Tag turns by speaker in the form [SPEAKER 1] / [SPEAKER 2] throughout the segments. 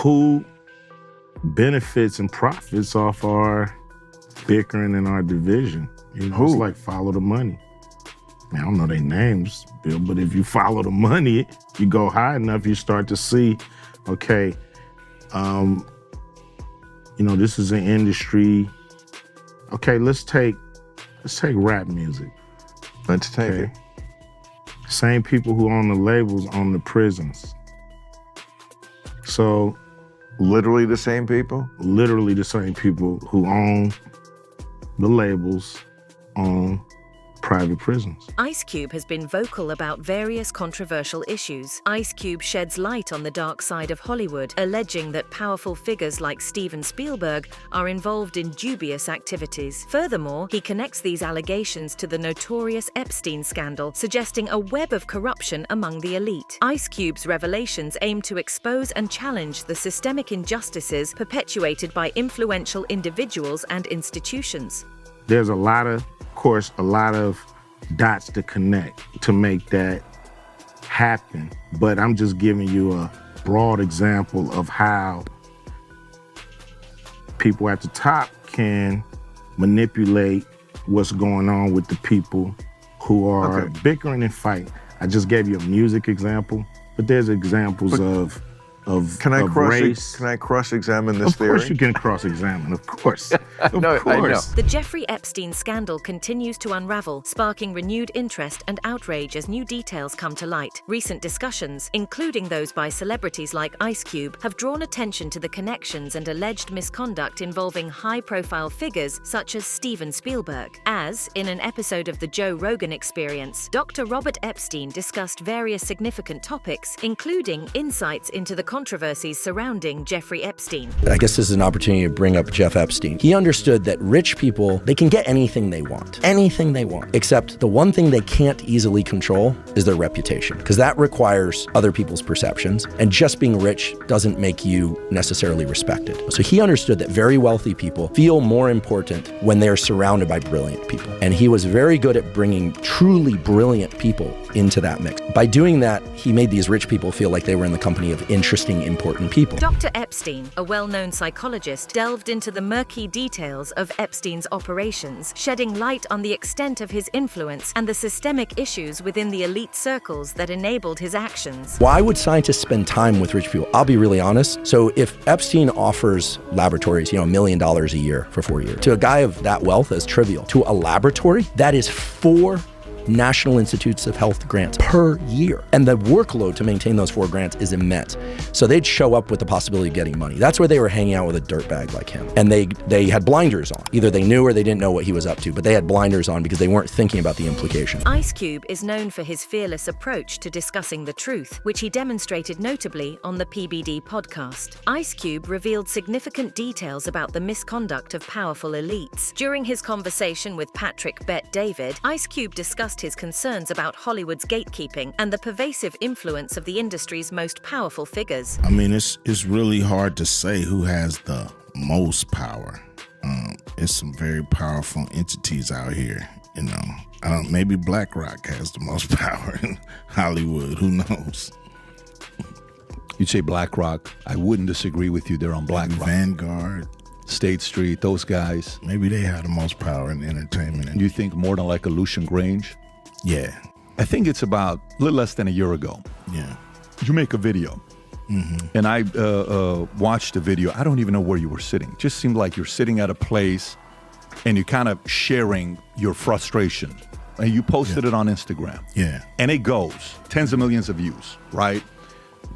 [SPEAKER 1] who benefits and profits off our bickering and our division. You know, it's like follow the money. I don't know their names, Bill, but if you follow the money, you go high enough, you start to see, okay, you know, this is an industry. Okay, let's take rap music.
[SPEAKER 2] Let's take it.
[SPEAKER 1] Same people who own the labels own the prisons. So,
[SPEAKER 2] literally the same people?
[SPEAKER 1] Literally the same people who own the labels own private prisons.
[SPEAKER 3] Ice Cube has been vocal about various controversial issues. Ice Cube sheds light on the dark side of Hollywood, alleging that powerful figures like Steven Spielberg are involved in dubious activities. Furthermore, he connects these allegations to the notorious Epstein scandal, suggesting a web of corruption among the elite. Ice Cube's revelations aim to expose and challenge the systemic injustices perpetuated by influential individuals and institutions.
[SPEAKER 1] There's a lot of dots to connect to make that happen. But I'm just giving you a broad example of how people at the top can manipulate what's going on with the people who are bickering and fighting. I just gave you a music example, but there's examples of race.
[SPEAKER 2] Can I cross-examine this theory?
[SPEAKER 1] Of course you can cross-examine, of course. Of course.
[SPEAKER 2] I know.
[SPEAKER 3] The Jeffrey Epstein scandal continues to unravel, sparking renewed interest and outrage as new details come to light. Recent discussions, including those by celebrities like Ice Cube, have drawn attention to the connections and alleged misconduct involving high-profile figures such as Steven Spielberg. As, in an episode of The Joe Rogan Experience, Dr. Robert Epstein discussed various significant topics, including insights into the controversies surrounding Jeffrey Epstein.
[SPEAKER 4] I guess this is an opportunity to bring up Jeff Epstein. He understood that rich people, they can get anything they want, except the one thing they can't easily control is their reputation, because that requires other people's perceptions, and just being rich doesn't make you necessarily respected. So he understood that very wealthy people feel more important when they're surrounded by brilliant people. And he was very good at bringing truly brilliant people into that mix. By doing that, he made these rich people feel like they were in the company of interesting, important people.
[SPEAKER 3] Dr. Epstein, a well-known psychologist, delved into the murky details of Epstein's operations, shedding light on the extent of his influence and the systemic issues within the elite circles that enabled his actions.
[SPEAKER 4] Why would scientists spend time with rich people? I'll be really honest. So if Epstein offers laboratories, $1 million a year for 4 years, to a guy of that wealth, that's trivial. To a laboratory, that is 4 National Institutes of Health grants per year. And the workload to maintain those 4 grants is immense. So they'd show up with the possibility of getting money. That's where they were hanging out with a dirtbag like him. And they had blinders on. Either they knew or they didn't know what he was up to, but they had blinders on because they weren't thinking about the implications.
[SPEAKER 3] Ice Cube is known for his fearless approach to discussing the truth, which he demonstrated notably on the PBD podcast. Ice Cube revealed significant details about the misconduct of powerful elites. During his conversation with Patrick Bet-David, Ice Cube discussed his concerns about Hollywood's gatekeeping and the pervasive influence of the industry's most powerful figures.
[SPEAKER 5] I mean, it's really hard to say who has the most power. It's some very powerful entities out here, maybe BlackRock has the most power in Hollywood. Who knows?
[SPEAKER 6] You'd say BlackRock. I wouldn't disagree with you. They're on BlackRock.
[SPEAKER 5] Vanguard.
[SPEAKER 6] State Street, those guys.
[SPEAKER 5] Maybe they have the most power in entertainment.
[SPEAKER 6] You think more than like a Lucian Grange?
[SPEAKER 5] Yeah.
[SPEAKER 6] I think it's about a little less than a year ago.
[SPEAKER 5] Yeah.
[SPEAKER 6] You make a video. Mm-hmm. And I watched the video. I don't even know where you were sitting. It just seemed like you're sitting at a place and you're kind of sharing your frustration. And you posted it on Instagram.
[SPEAKER 5] Yeah.
[SPEAKER 6] And it goes tens of millions of views, right?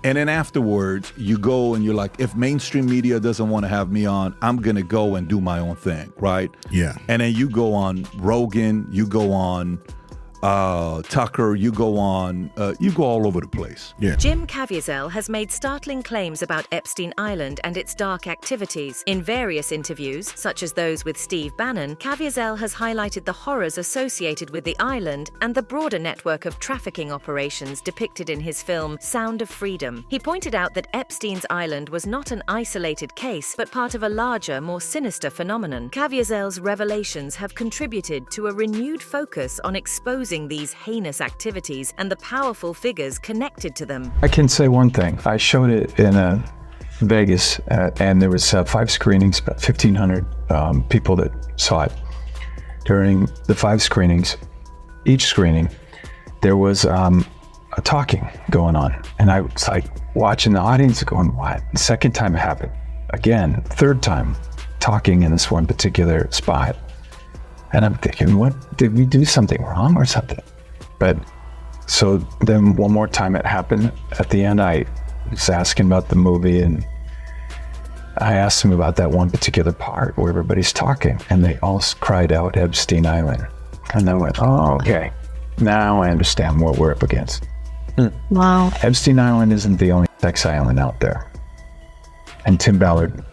[SPEAKER 6] And then afterwards, you go and you're like, if mainstream media doesn't want to have me on, I'm going to go and do my own thing, right?
[SPEAKER 5] Yeah.
[SPEAKER 6] And then you go on Rogan, you go on Tucker, you go all over the place.
[SPEAKER 5] Yeah.
[SPEAKER 3] Jim Caviezel has made startling claims about Epstein Island and its dark activities. In various interviews, such as those with Steve Bannon, Caviezel has highlighted the horrors associated with the island and the broader network of trafficking operations depicted in his film Sound of Freedom. He pointed out that Epstein's Island was not an isolated case, but part of a larger, more sinister phenomenon. Caviezel's revelations have contributed to a renewed focus on exposing these heinous activities and the powerful figures connected to them.
[SPEAKER 7] I can say one thing. I showed it in a Vegas, and there was 5 screenings, about 1,500 people that saw it. During the 5 screenings, each screening, there was a talking going on. And I was like watching the audience going, what? The second time it happened, again, third time, talking in this one particular spot. And I'm thinking, what, did we do something wrong or something? But so then one more time it happened. At the end, I was asking about the movie, and I asked him about that one particular part where everybody's talking, and they all cried out Epstein Island. And I went, oh, okay. Now I understand what we're up against.
[SPEAKER 8] Wow.
[SPEAKER 7] Epstein Island isn't the only sex island out there. And Tim Ballard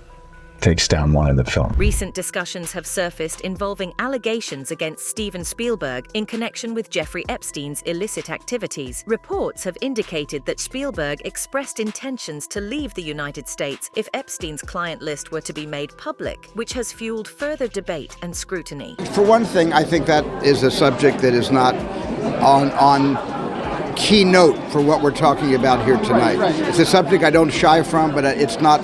[SPEAKER 7] takes down one of the film.
[SPEAKER 3] Recent discussions have surfaced involving allegations against Steven Spielberg in connection with Jeffrey Epstein's illicit activities. Reports have indicated that Spielberg expressed intentions to leave the United States if Epstein's client list were to be made public, which has fueled further debate and scrutiny.
[SPEAKER 9] For one thing, I think that is a subject that is not on keynote for what we're talking about here tonight. It's a subject I don't shy from, but it's not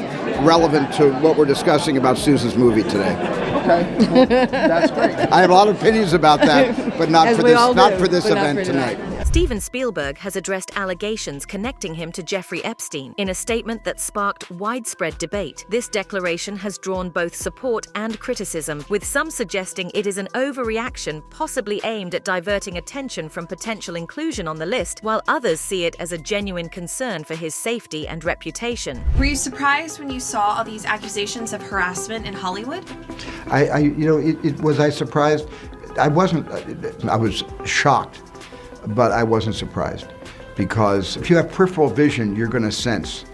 [SPEAKER 9] relevant to what we're discussing about Susan's movie today.
[SPEAKER 10] Okay, well, that's great.
[SPEAKER 9] I have a lot of opinions about that, but not for this event tonight.
[SPEAKER 3] Steven Spielberg has addressed allegations connecting him to Jeffrey Epstein in a statement that sparked widespread debate. This declaration has drawn both support and criticism, with some suggesting it is an overreaction possibly aimed at diverting attention from potential inclusion on the list, while others see it as a genuine concern for his safety and reputation.
[SPEAKER 11] Were you surprised when you saw all these accusations of harassment in Hollywood?
[SPEAKER 9] Was I surprised? I wasn't. I was shocked. But I wasn't surprised, because if you have peripheral vision, you're going to sense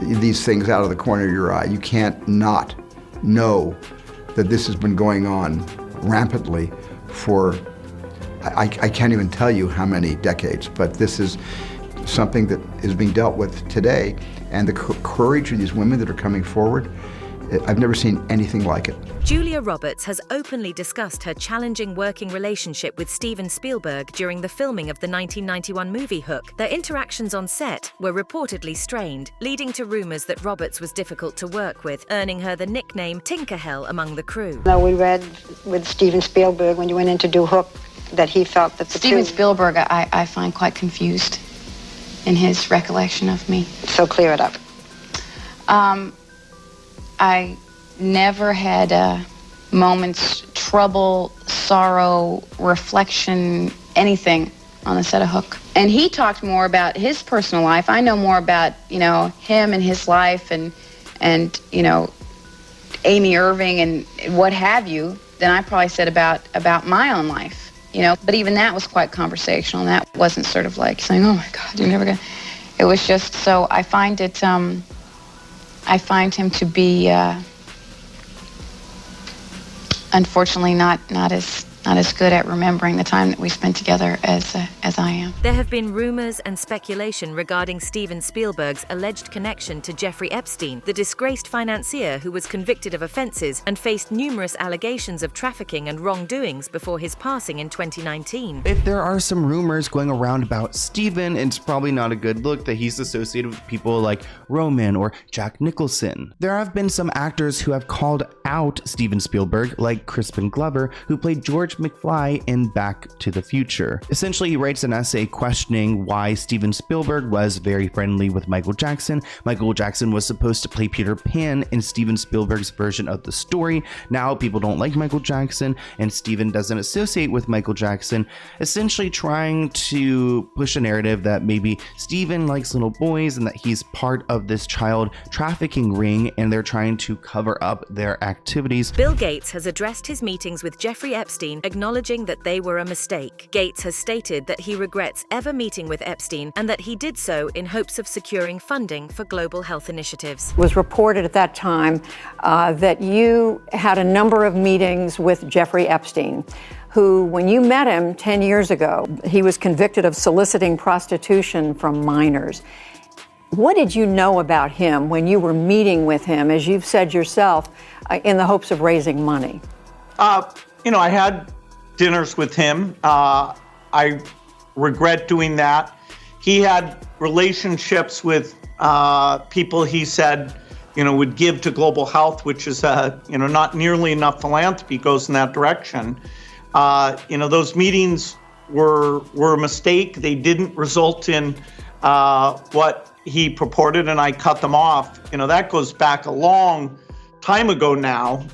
[SPEAKER 9] these things out of the corner of your eye. You can't not know that this has been going on rampantly for, I can't even tell you how many decades, but this is something that is being dealt with today. And the courage of these women that are coming forward, I've never seen anything like it.
[SPEAKER 3] Julia Roberts has openly discussed her challenging working relationship with Steven Spielberg during the filming of the 1991 movie Hook. Their interactions on set were reportedly strained, leading to rumors that Roberts was difficult to work with, earning her the nickname Tinkerhell among the crew.
[SPEAKER 8] Now, we read with Steven Spielberg when you went in to do Hook that he felt that
[SPEAKER 12] Steven Spielberg, I find quite confused in his recollection of me.
[SPEAKER 8] So clear it up.
[SPEAKER 12] I never had moments, trouble, sorrow, reflection, anything on the set of Hook. And he talked more about his personal life. I know more about, him and his life and Amy Irving and what have you than I probably said about my own life, But even that was quite conversational, and that wasn't sort of like saying, oh my God, you're never gonna. It was just, so I find him to be, unfortunately, not as good at remembering the time that we spent together as I am.
[SPEAKER 3] There have been rumors and speculation regarding Steven Spielberg's alleged connection to Jeffrey Epstein, the disgraced financier who was convicted of offenses and faced numerous allegations of trafficking and wrongdoings before his passing in 2019.
[SPEAKER 13] If there are some rumors going around about Steven, it's probably not a good look that he's associated with people like Roman or Jack Nicholson. There have been some actors who have called out Steven Spielberg, like Crispin Glover, who played George McFly in Back to the Future. Essentially, he writes an essay questioning why Steven Spielberg was very friendly with Michael Jackson. Michael Jackson was supposed to play Peter Pan in Steven Spielberg's version of the story. Now people don't like Michael Jackson, and Steven doesn't associate with Michael Jackson, essentially trying to push a narrative that maybe Steven likes little boys and that he's part of this child trafficking ring, and they're trying to cover up their activities.
[SPEAKER 3] Bill Gates has addressed his meetings with Jeffrey Epstein, acknowledging that they were a mistake. Gates has stated that he regrets ever meeting with Epstein and that he did so in hopes of securing funding for global health initiatives.
[SPEAKER 14] It was reported at that time that you had a number of meetings with Jeffrey Epstein, who, when you met him 10 years ago, he was convicted of soliciting prostitution from minors. What did you know about him when you were meeting with him, as you've said yourself, in the hopes of raising money?
[SPEAKER 10] I had dinners with him. I regret doing that. He had relationships with people he said would give to global health, which is, not nearly enough philanthropy goes in that direction. Those meetings were a mistake. They didn't result in what he purported, and I cut them off. That goes back a long time ago now.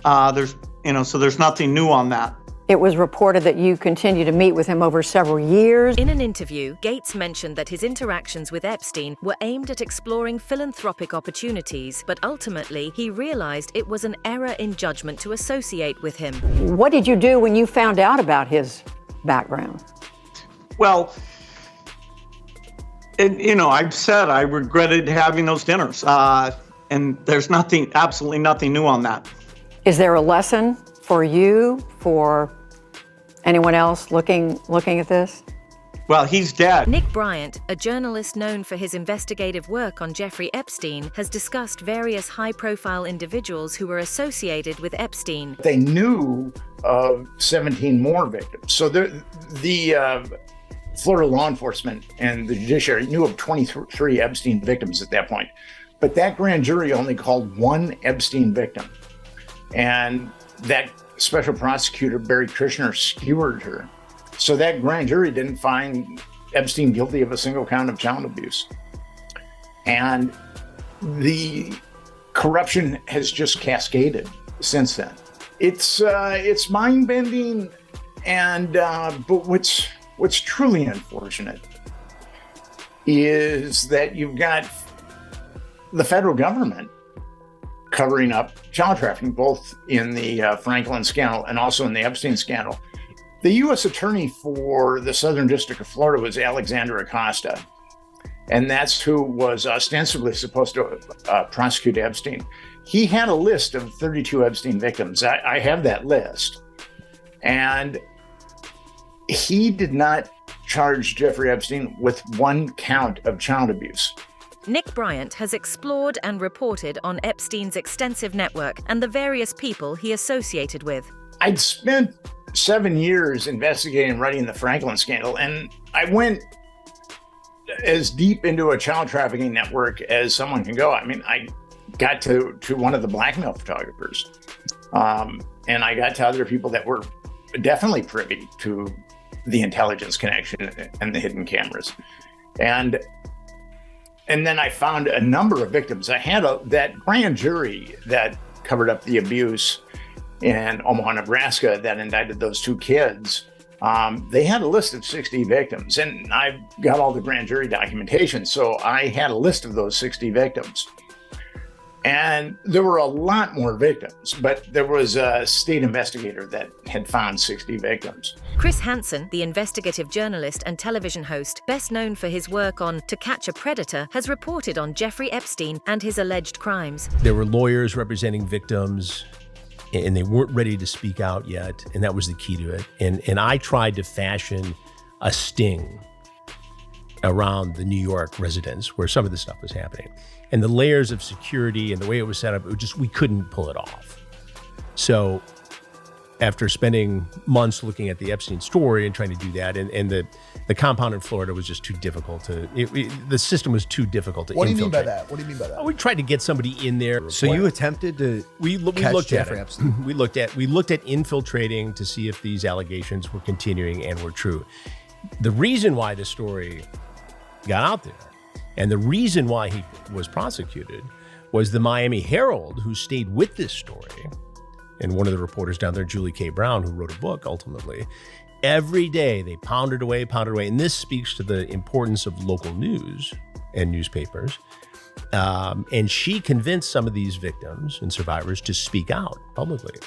[SPEAKER 10] So there's nothing new on that.
[SPEAKER 14] It was reported that you continue to meet with him over several years.
[SPEAKER 3] In an interview, Gates mentioned that his interactions with Epstein were aimed at exploring philanthropic opportunities, but ultimately he realized it was an error in judgment to associate with him.
[SPEAKER 14] What did you do when you found out about his background?
[SPEAKER 10] Well, I've said I regretted having those dinners, and there's absolutely nothing new on that.
[SPEAKER 14] Is there a lesson for you, for anyone else looking at this?
[SPEAKER 10] Well, he's dead.
[SPEAKER 3] Nick Bryant, a journalist known for his investigative work on Jeffrey Epstein, has discussed various high-profile individuals who were associated with Epstein.
[SPEAKER 15] They knew of 17 more victims. So the Florida law enforcement and the judiciary knew of 23 Epstein victims at that point. But that grand jury only called one Epstein victim. And that special prosecutor, Barry Kushner, skewered her. So that grand jury didn't find Epstein guilty of a single count of child abuse. And the corruption has just cascaded since then. It's mind-bending, and but what's truly unfortunate is that you've got the federal government covering up child trafficking, both in the Franklin scandal and also in the Epstein scandal. The U.S. attorney for the Southern District of Florida was Alexander Acosta, and that's who was ostensibly supposed to prosecute Epstein. He had a list of 32 Epstein victims. I have that list. And he did not charge Jeffrey Epstein with one count of child abuse.
[SPEAKER 3] Nick Bryant has explored and reported on Epstein's extensive network and the various people he associated with.
[SPEAKER 15] I'd spent 7 years investigating and writing the Franklin scandal, and I went as deep into a child trafficking network as someone can go. I mean, I got to one of the blackmail photographers, and I got to other people that were definitely privy to the intelligence connection and the hidden cameras. And then I found a number of victims. I had that grand jury that covered up the abuse in Omaha, Nebraska, that indicted those two kids. They had a list of 60 victims, and I've got all the grand jury documentation. So I had a list of those 60 victims. And there were a lot more victims, but there was a state investigator that had found 60 victims.
[SPEAKER 3] Chris Hansen, the investigative journalist and television host, best known for his work on To Catch a Predator, has reported on Jeffrey Epstein and his alleged crimes.
[SPEAKER 16] There were lawyers representing victims, and they weren't ready to speak out yet, and that was the key to it. And I tried to fashion a sting around the New York residence where some of this stuff was happening. And the layers of security and the way it was set up, we couldn't pull it off. So after spending months looking at the Epstein story and trying to do that, and the compound in Florida was just too difficult the system was too difficult to infiltrate.
[SPEAKER 17] What do you mean by that? What do you mean by that?
[SPEAKER 16] We tried to get somebody in there.
[SPEAKER 17] So you attempted to
[SPEAKER 16] looked
[SPEAKER 17] Jeffrey
[SPEAKER 16] at
[SPEAKER 17] Epstein.
[SPEAKER 16] We looked at infiltrating to see if these allegations were continuing and were true. The reason why this story got out there and the reason why he was prosecuted was the Miami Herald, who stayed with this story, and one of the reporters down there, Julie K. Brown, who wrote a book ultimately. Every day they pounded away. And this speaks to the importance of local news and newspapers. And she convinced some of these victims and survivors to speak out publicly.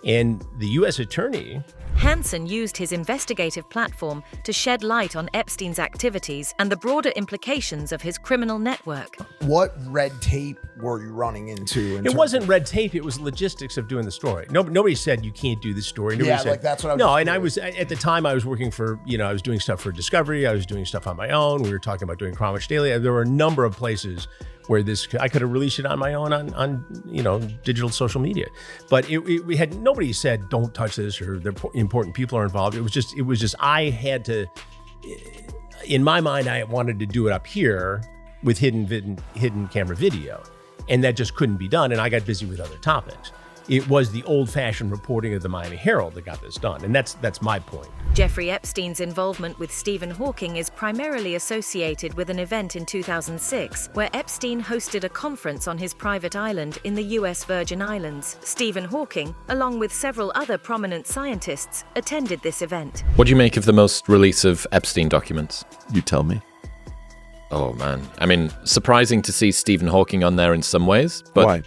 [SPEAKER 16] And the U.S. attorney...
[SPEAKER 3] Hansen used his investigative platform to shed light on Epstein's activities and the broader implications of his criminal network.
[SPEAKER 17] What red tape were you running into?
[SPEAKER 16] It wasn't red tape, it was logistics of doing the story. Nobody said you can't do this story. Nobody said,
[SPEAKER 17] like that's what I was.
[SPEAKER 16] No, and I was, at the time I was working for, I was doing stuff for Discovery, I was doing stuff on my own, we were talking about doing Crime Watch Daily. There were a number of places where I could have released it on my own on digital social media. But we had, nobody said, don't touch this, or the important people are involved. It was just, I had to, in my mind, I wanted to do it up here with hidden camera video. and that just couldn't be done, and I got busy with other topics. It was the old-fashioned reporting of the Miami Herald that got this done, and that's my point.
[SPEAKER 3] Jeffrey Epstein's involvement with Stephen Hawking is primarily associated with an event in 2006 where Epstein hosted a conference on his private island in the U.S. Virgin Islands. Stephen Hawking, along with several other prominent scientists, attended this event.
[SPEAKER 18] What do you make of the most release of Epstein documents?
[SPEAKER 2] You tell me.
[SPEAKER 18] Oh, man. I mean, surprising to see Stephen Hawking on there in some ways, but...
[SPEAKER 2] Why?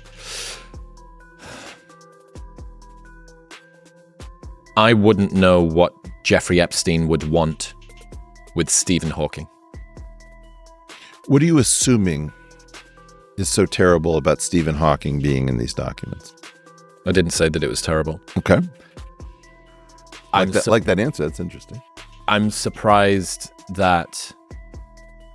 [SPEAKER 18] I wouldn't know what Jeffrey Epstein would want with Stephen Hawking.
[SPEAKER 2] What are you assuming is so terrible about Stephen Hawking being in these documents?
[SPEAKER 18] I didn't say that it was terrible.
[SPEAKER 2] Okay. I like that answer. That's interesting.
[SPEAKER 18] I'm surprised that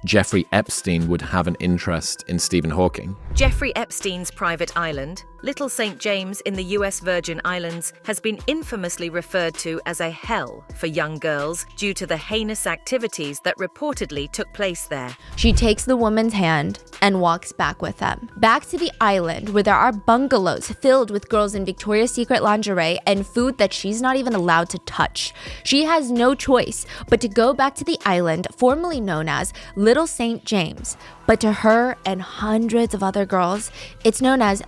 [SPEAKER 18] Jeffrey Epstein would have an interest in Stephen Hawking.
[SPEAKER 3] Jeffrey Epstein's private island, Little St. James in the U.S. Virgin Islands, has been infamously referred to as a hell for young girls due to the heinous activities that reportedly took place there.
[SPEAKER 19] She takes the woman's hand and walks back with them. Back to the island where there are bungalows filled with girls in Victoria's Secret lingerie and food that she's not even allowed to touch. She has no choice but to go back to the island formerly known as Little St. James. But to her and hundreds of other girls, it's known as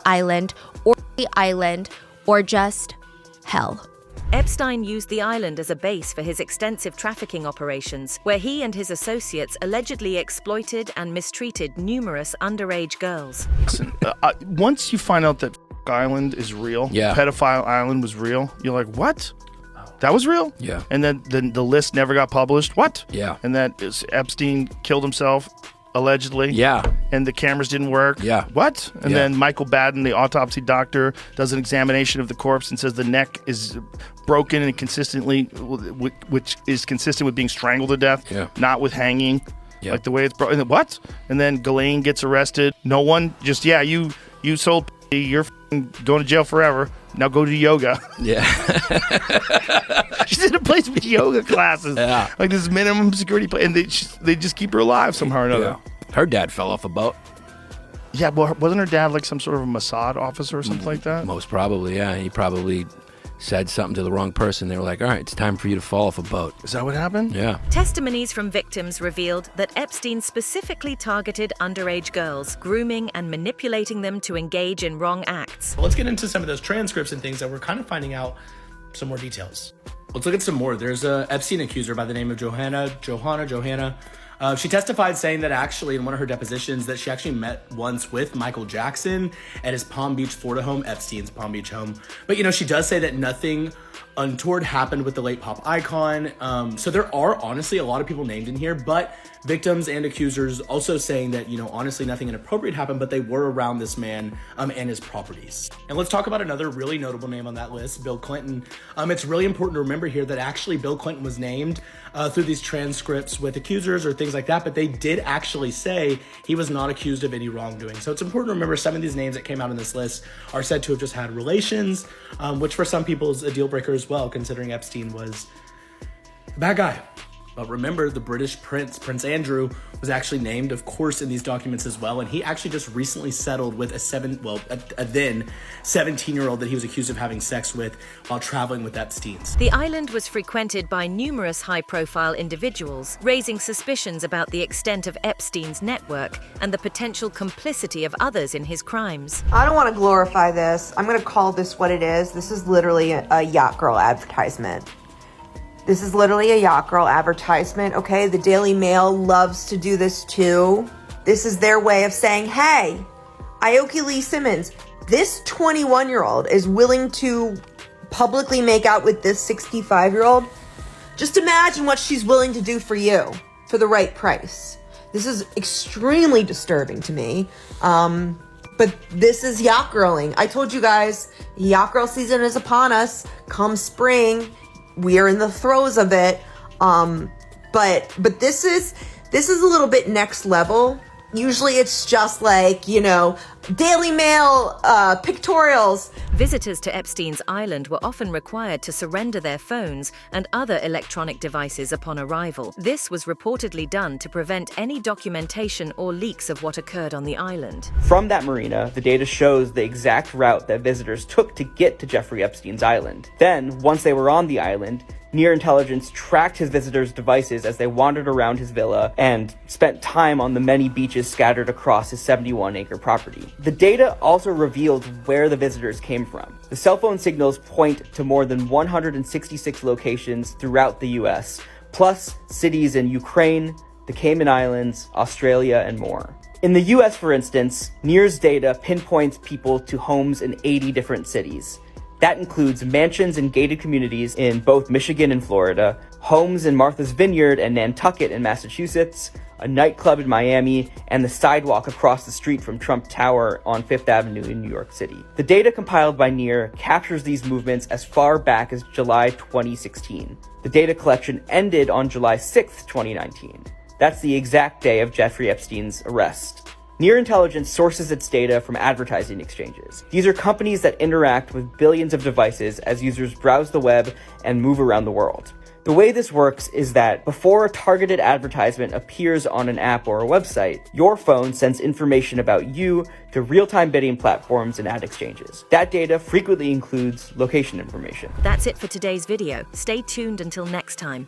[SPEAKER 19] Island or the island or just hell.
[SPEAKER 3] Epstein used the island as a base for his extensive trafficking operations, where he and his associates allegedly exploited and mistreated numerous underage girls.
[SPEAKER 20] Listen, once you find out that Island is real, Pedophile Island was real, you're like, what? That was real?
[SPEAKER 4] Yeah.
[SPEAKER 20] And then the list never got published? What?
[SPEAKER 4] Yeah.
[SPEAKER 20] And that Epstein killed himself? Allegedly.
[SPEAKER 4] Yeah.
[SPEAKER 20] And the cameras didn't work.
[SPEAKER 4] Yeah.
[SPEAKER 20] What? And then Michael Baden, the autopsy doctor, does an examination of the corpse and says the neck is broken and consistently, which is consistent with being strangled to death, not with hanging, like the way it's broken. What? And then Ghislaine gets arrested. No one, just, you sold, you're going to jail forever. Now go to yoga.
[SPEAKER 4] Yeah.
[SPEAKER 20] She's in a place with yoga classes.
[SPEAKER 4] Yeah.
[SPEAKER 20] Like this minimum security place. And they just keep her alive somehow or another.
[SPEAKER 4] Yeah. Her dad fell off a boat.
[SPEAKER 20] Yeah, well, wasn't her dad like some sort of a Mossad officer or something like that?
[SPEAKER 4] Most probably, yeah. He probably said something to the wrong person. They were like, all right, it's time for you to fall off a boat.
[SPEAKER 20] Is that what happened?
[SPEAKER 4] Yeah.
[SPEAKER 3] Testimonies from victims revealed that Epstein specifically targeted underage girls, grooming and manipulating them to engage in wrong acts.
[SPEAKER 21] Let's get into some of those transcripts and things that we're kind of finding out some more details. Let's look at some more. There's a Epstein accuser by the name of Johanna. She testified saying that actually in one of her depositions that she actually met once with Michael Jackson at his Palm Beach, Florida home, Epstein's Palm Beach home. But, she does say that nothing untoward happened with the late pop icon. So there are honestly a lot of people named in here, but victims and accusers also saying that, honestly nothing inappropriate happened, but they were around this man and his properties. And let's talk about another really notable name on that list, Bill Clinton. It's really important to remember here that actually Bill Clinton was named through these transcripts with accusers or things like that, but they did actually say he was not accused of any wrongdoing. So it's important to remember some of these names that came out in this list are said to have just had relations, which for some people is a deal breaker as well, considering Epstein was a bad guy. But remember, the British Prince Andrew, was actually named, of course, in these documents as well. And he actually just recently settled with a then 17-year-old that he was accused of having sex with while traveling with Epstein's.
[SPEAKER 3] The island was frequented by numerous high-profile individuals, raising suspicions about the extent of Epstein's network and the potential complicity of others in his crimes.
[SPEAKER 22] I don't want to glorify this. I'm going to call this what it is. This is literally a Yacht Girl advertisement. This is literally a Yacht Girl advertisement, okay? The Daily Mail loves to do this too. This is their way of saying, hey, Aoki Lee Simmons, this 21-year-old is willing to publicly make out with this 65-year-old. Just imagine what she's willing to do for you for the right price. This is extremely disturbing to me. But this is Yacht Girling. I told you guys, Yacht Girl season is upon us. Come spring, we are in the throes of it. But this is a little bit next level. Usually it's just like, Daily Mail pictorials.
[SPEAKER 3] Visitors to Epstein's island were often required to surrender their phones and other electronic devices upon arrival. This was reportedly done to prevent any documentation or leaks of what occurred on the island.
[SPEAKER 1] From that marina, the data shows the exact route that visitors took to get to Jeffrey Epstein's island. Then, once they were on the island, Near Intelligence tracked his visitors' devices as they wandered around his villa and spent time on the many beaches scattered across his 71-acre property. The data also revealed where the visitors came from. The cell phone signals point to more than 166 locations throughout the US, plus cities in Ukraine, the Cayman Islands, Australia, and more. In the US, for instance, Near's data pinpoints people to homes in 80 different cities. That includes mansions and gated communities in both Michigan and Florida, homes in Martha's Vineyard and Nantucket in Massachusetts, a nightclub in Miami, and the sidewalk across the street from Trump Tower on Fifth Avenue in New York City. The data compiled by Near captures these movements as far back as July 2016. The data collection ended on July 6, 2019. That's the exact day of Jeffrey Epstein's arrest. Near Intelligence sources its data from advertising exchanges. These are companies that interact with billions of devices as users browse the web and move around the world. The way this works is that before a targeted advertisement appears on an app or a website, your phone sends information about you to real-time bidding platforms and ad exchanges. That data frequently includes location information.
[SPEAKER 3] That's it for today's video. Stay tuned until next time.